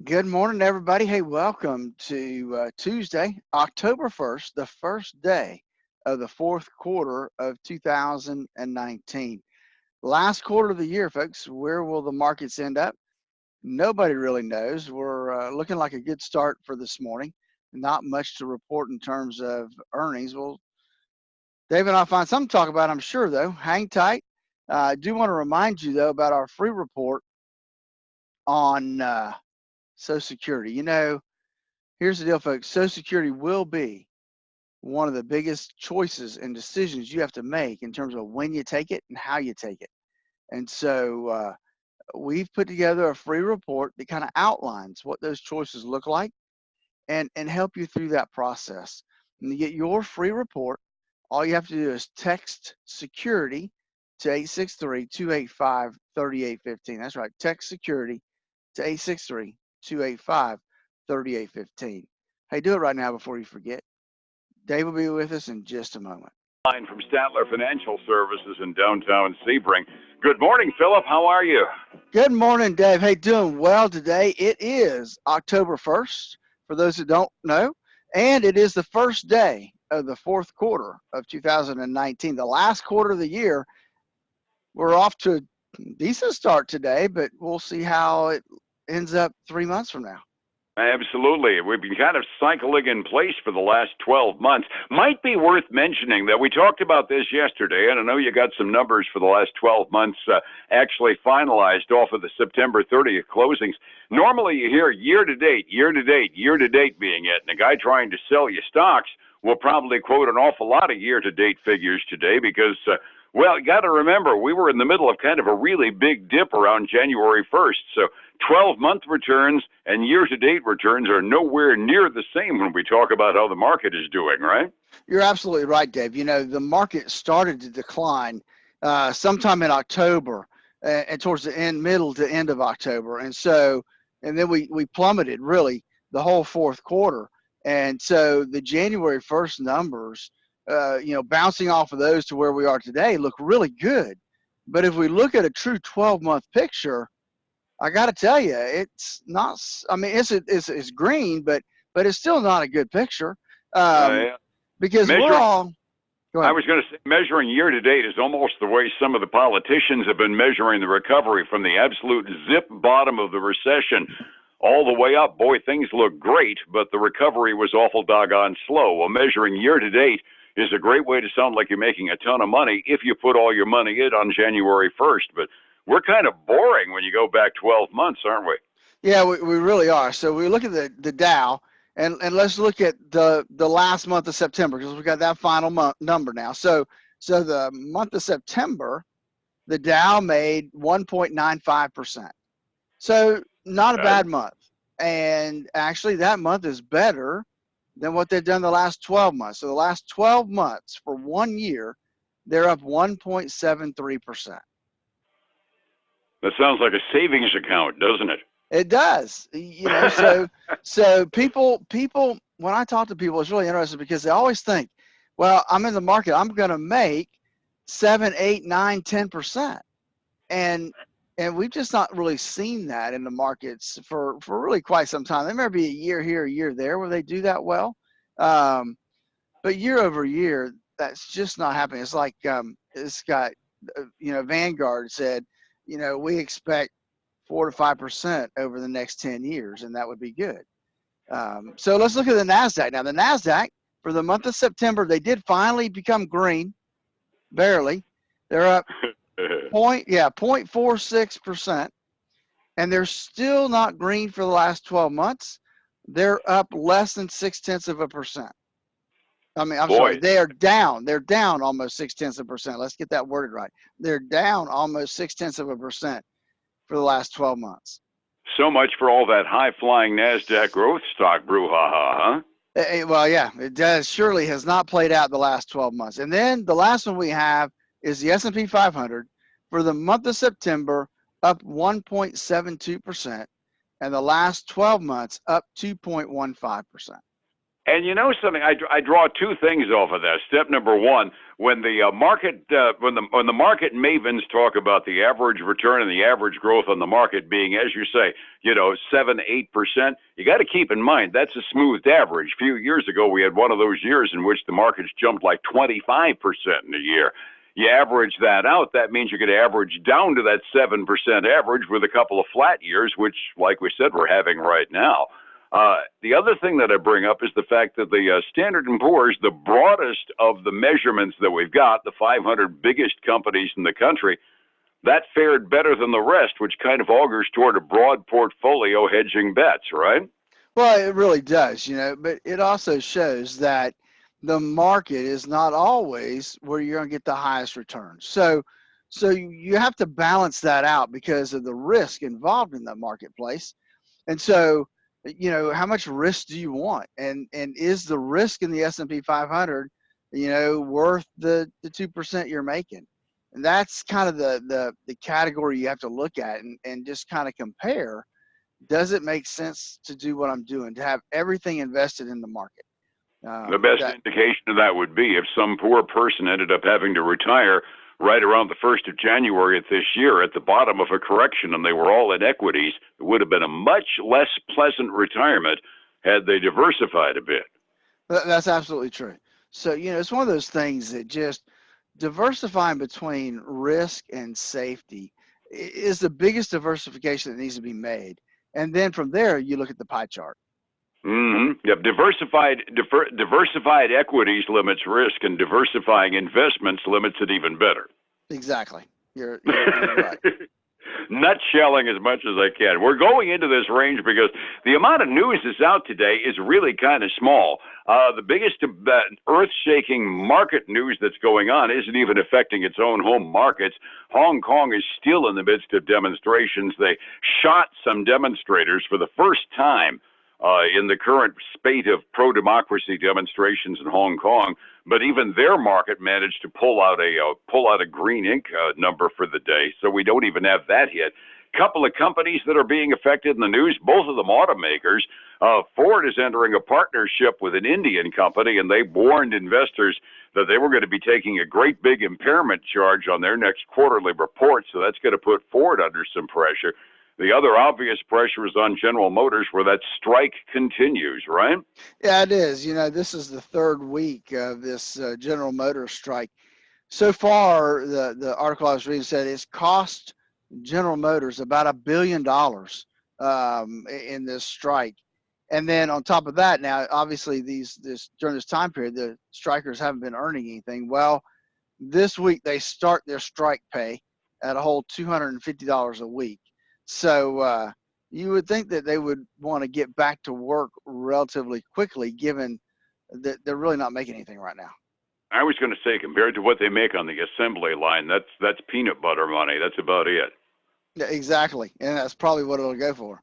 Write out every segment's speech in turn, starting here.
Good morning, everybody. Hey, welcome to Tuesday, October 1st, the first day of the fourth quarter of 2019. Last quarter of the year, folks. Where will the markets end up? Nobody really knows. We're looking like a good start for this morning. Not much to report in terms of earnings. Well, Dave and I'll find something to talk about, I'm sure, though. Hang tight. I do want to remind you, though, about our free report on Social Security. Here's the deal, folks. Social Security will be one of the biggest choices and decisions you have to make in terms of when you take it and how you take it. And so we've put together a free report that kind of outlines what those choices look like and help you through that process. And to get your free report, all you have to do is text security to 863-285-3815. That's right. Text security to 863-285-3815. Hey, do it right now before you forget. Dave will be with us in just a moment. Line from Statler Financial Services in downtown Sebring. Good morning, Phillip. How are you? Good morning, Dave. Hey, doing well today. It is October 1st, for those who don't know, and it is the first day of the fourth quarter of 2019, the last quarter of the year. We're off to a decent start today, but we'll see how it ends up 3 months from now. Absolutely. We've been kind of cycling in place for the last 12 months. Might be worth mentioning that we talked about this yesterday, and I know you got some numbers for the last 12 months actually finalized off of the September 30th closings. Normally you hear year-to-date, year-to-date, year-to-date being it, and a guy trying to sell you stocks will probably quote an awful lot of year-to-date figures today because well, you got to remember, we were in the middle of kind of a really big dip around January 1st. So 12-month returns and year-to-date returns are nowhere near the same when we talk about how the market is doing, right? You're absolutely right, Dave. The market started to decline sometime in October and towards the middle to end of October. And then we plummeted really the whole fourth quarter. And so the January 1st numbers, bouncing off of those to where we are today look really good. But if we look at a true 12-month picture, I got to tell you, it's not. I mean, it's green, but it's still not a good picture Yeah. because we're all. Go I ahead. was going to say measuring year-to-date is almost the way some of the politicians have been measuring the recovery from the absolute zip bottom of the recession all the way up. Boy, things look great, but the recovery was awful doggone slow. Well, measuring year-to-date is a great way to sound like you're making a ton of money if you put all your money in on January 1st. But we're kind of boring when you go back 12 months, aren't we? Yeah, we really are. So we look at the Dow, and let's look at the last month of September because we got that final number now. So the month of September, the Dow made 1.95%. So not a Okay. bad month. And actually, that month is better than what they've done the last 12 months. So the last 12 months for 1 year, they're up 1.73%. That sounds like a savings account, doesn't it? It does, so people, when I talk to people, it's really interesting because they always think, well, I'm in the market, I'm going to make 7, 8, 9, 10%. And we've just not really seen that in the markets for really quite some time. There may be a year here, a year there where they do that well. But year over year, that's just not happening. It's like this guy, Vanguard said, we expect 4 to 5% over the next 10 years, and that would be good. So let's look at the NASDAQ. Now, the NASDAQ, for the month of September, they did finally become green, barely. They're up 0.46%, and they're still not green for the last 12 months. They're up less than 0.6%. I mean, I'm sorry, they are down. They're down almost 0.6%. Let's get that worded right. They're down almost 0.6% for the last 12 months. So much for all that high-flying NASDAQ growth stock brouhaha, huh? Well, yeah, it does. Surely has not played out the last 12 months. And then the last one we have is the S&P 500 for the month of September, up 1.72%, and the last 12 months up 2.15%. And you know something, I draw two things off of that. Step number one, when the when the market mavens talk about the average return and the average growth on the market being, as you say, 7-8%, you got to keep in mind that's a smoothed average. A few years ago, we had one of those years in which the markets jumped like 25% in a year. You average that out, that means you're going to average down to that 7% average with a couple of flat years, which, like we said, we're having right now. The other thing that I bring up is the fact that the Standard & Poor's, the broadest of the measurements that we've got, the 500 biggest companies in the country, that fared better than the rest, which kind of augurs toward a broad portfolio hedging bets, right? Well, it really does, but it also shows that the market is not always where you're going to get the highest returns. So you have to balance that out because of the risk involved in the marketplace. And so, how much risk do you want? And is the risk in the S&P 500, worth the 2% you're making? And that's kind of the category you have to look at and just kind of compare. Does it make sense to do what I'm doing, to have everything invested in the market? The best indication of that would be if some poor person ended up having to retire right around the 1st of January of this year at the bottom of a correction and they were all in equities. It would have been a much less pleasant retirement had they diversified a bit. That's absolutely true. So, it's one of those things that just diversifying between risk and safety is the biggest diversification that needs to be made. And then from there, you look at the pie chart. Mm-hmm. Yep. Diversified equities limits risk, and diversifying investments limits it even better. Exactly. You're right. Nutshelling as much as I can. We're going into this range because the amount of news that's out today is really kind of small. The biggest earth-shaking market news that's going on isn't even affecting its own home markets. Hong Kong is still in the midst of demonstrations. They shot some demonstrators for the first time in the current spate of pro-democracy demonstrations in Hong Kong, but even their market managed to pull out a green ink number for the day, so we don't even have that yet. Couple of companies that are being affected in the news, both of them automakers. Ford is entering a partnership with an Indian company, and they warned investors that they were going to be taking a great big impairment charge on their next quarterly report, so that's going to put Ford under some pressure. The other obvious pressure is on General Motors, where that strike continues, right? Yeah, it is. This is the third week of this General Motors strike. So far, the article I was reading said it's cost General Motors about $1 billion in this strike. And then on top of that, now obviously during this time period, the strikers haven't been earning anything. Well, this week they start their strike pay at a whole $250 a week. So you would think that they would want to get back to work relatively quickly, given that they're really not making anything right now. I was going to say, compared to what they make on the assembly line, that's peanut butter money. That's about it. Yeah, exactly, and that's probably what it'll go for.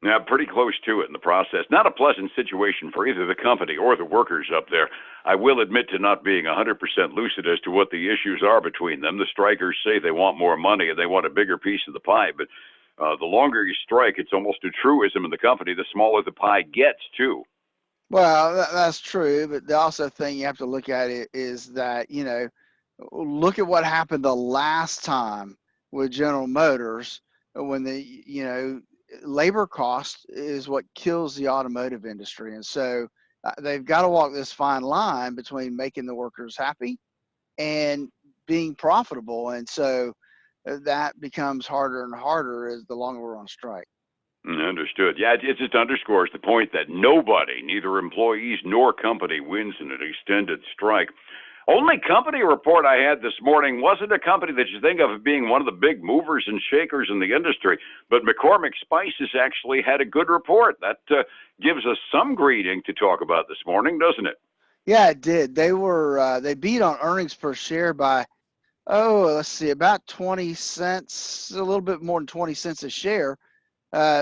Yeah, pretty close to it in the process. Not a pleasant situation for either the company or the workers up there. I will admit to not being 100% lucid as to what the issues are between them. The strikers say they want more money and they want a bigger piece of the pie, but the longer you strike, it's almost a truism in the company, the smaller the pie gets, too. Well, that's true, but the also thing you have to look at it is that, look at what happened the last time with General Motors when labor cost is what kills the automotive industry. And so they've got to walk this fine line between making the workers happy and being profitable. And so that becomes harder and harder as the longer we're on strike. Understood. Yeah, it just underscores the point that nobody, neither employees nor company, wins in an extended strike. Only company report I had this morning wasn't a company that you think of as being one of the big movers and shakers in the industry, but McCormick Spices actually had a good report. That gives us some greeting to talk about this morning, doesn't it? Yeah, it did. They beat on earnings per share by, let's see, about 20 cents, a little bit more than 20 cents a share.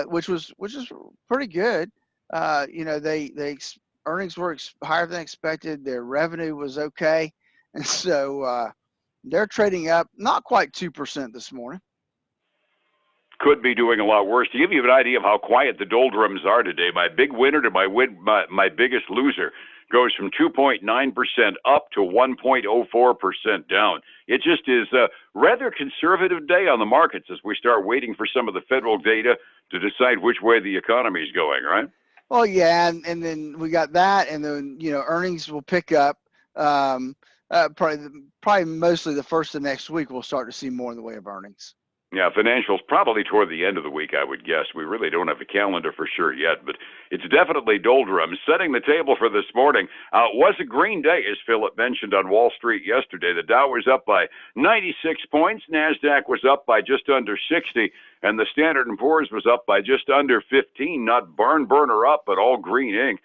Which is pretty good. They earnings were higher than expected. Their revenue was okay, and so they're trading up not quite 2% this morning. could be doing a lot worse. To give you an idea of how quiet the doldrums are today, my big winner to my biggest loser goes from 2.9% up to 1.04% down. It just is a rather conservative day on the markets as we start waiting for some of the federal data to decide which way the economy is going, right? Well, yeah, and then we got that, and then earnings will pick up. Probably mostly the first of next week we'll start to see more in the way of earnings. Yeah, financials probably toward the end of the week, I would guess. We really don't have a calendar for sure yet, but it's definitely doldrums. Setting the table for this morning was a green day, as Phillip mentioned on Wall Street yesterday. The Dow was up by 96 points, NASDAQ was up by just under 60, and the Standard & Poor's was up by just under 15. Not barn burner up, but all green ink.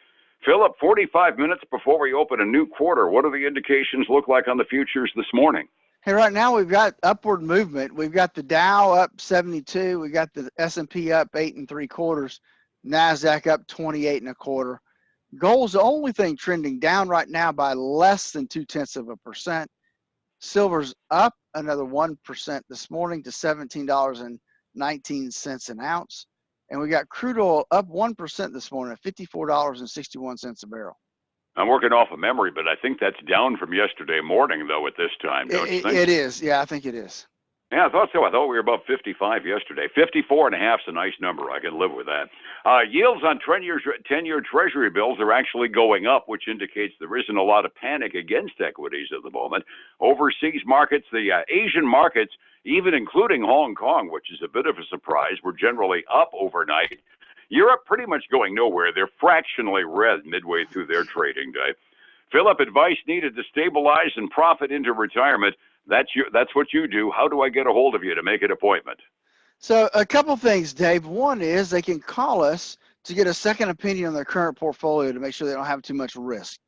Phillip, 45 minutes before we open a new quarter, what do the indications look like on the futures this morning? Hey, right now we've got upward movement. We've got the Dow up 72. We got the S&P up 8 3/4. NASDAQ up 28 1/4. Gold's the only thing trending down right now by less than 0.2%. Silver's up another 1% this morning to $17.19 an ounce. And we got crude oil up 1% this morning at $54.61 a barrel. I'm working off of memory, but I think that's down from yesterday morning, though, at this time, don't you think? It is. Yeah, I think it is. Yeah, I thought so. I thought we were above 55 yesterday. 54.5 is a nice number. I can live with that. Yields on 10-year Treasury bills are actually going up, which indicates there isn't a lot of panic against equities at the moment. Overseas markets, the Asian markets, even including Hong Kong, which is a bit of a surprise, were generally up overnight. Europe pretty much going nowhere. They're fractionally red midway through their trading day. Phillip, advice needed to stabilize and profit into retirement. That's what you do. How do I get a hold of you to make an appointment? So a couple things, Dave. One is they can call us to get a second opinion on their current portfolio to make sure they don't have too much risk.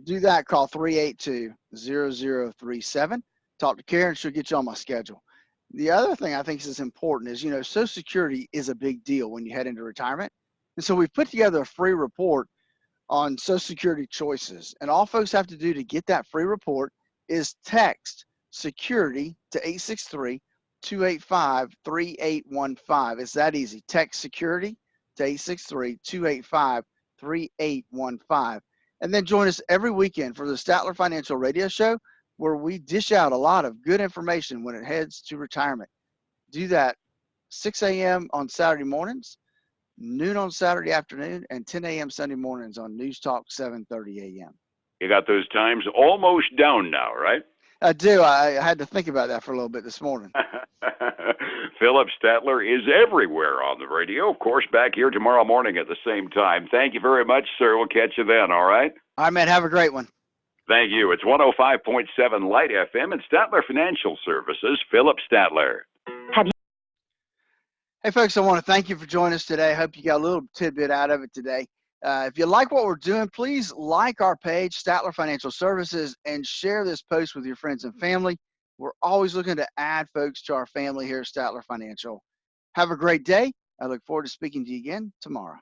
Do that, call 382-0037. Talk to Karen, she'll get you on my schedule. The other thing I think is important is, Social Security is a big deal when you head into retirement. And so we've put together a free report on Social Security choices. And all folks have to do to get that free report is text security to 863-285-3815. It's that easy. Text security to 863-285-3815. And then join us every weekend for the Statler Financial radio show, where we dish out a lot of good information when it heads to retirement. Do that 6 a.m. on Saturday mornings, noon on Saturday afternoon, and 10 a.m. Sunday mornings on News Talk 7:30 a.m. You got those times almost down now, right? I do. I had to think about that for a little bit this morning. Phillip Statler is everywhere on the radio. Of course, back here tomorrow morning at the same time. Thank you very much, sir. We'll catch you then, all right? All right, man. Have a great one. Thank you. It's 105.7 Light FM and Statler Financial Services, Phillip Statler. Hey, folks, I want to thank you for joining us today. I hope you got a little tidbit out of it today. If you like what we're doing, please like our page, Statler Financial Services, and share this post with your friends and family. We're always looking to add folks to our family here at Statler Financial. Have a great day. I look forward to speaking to you again tomorrow.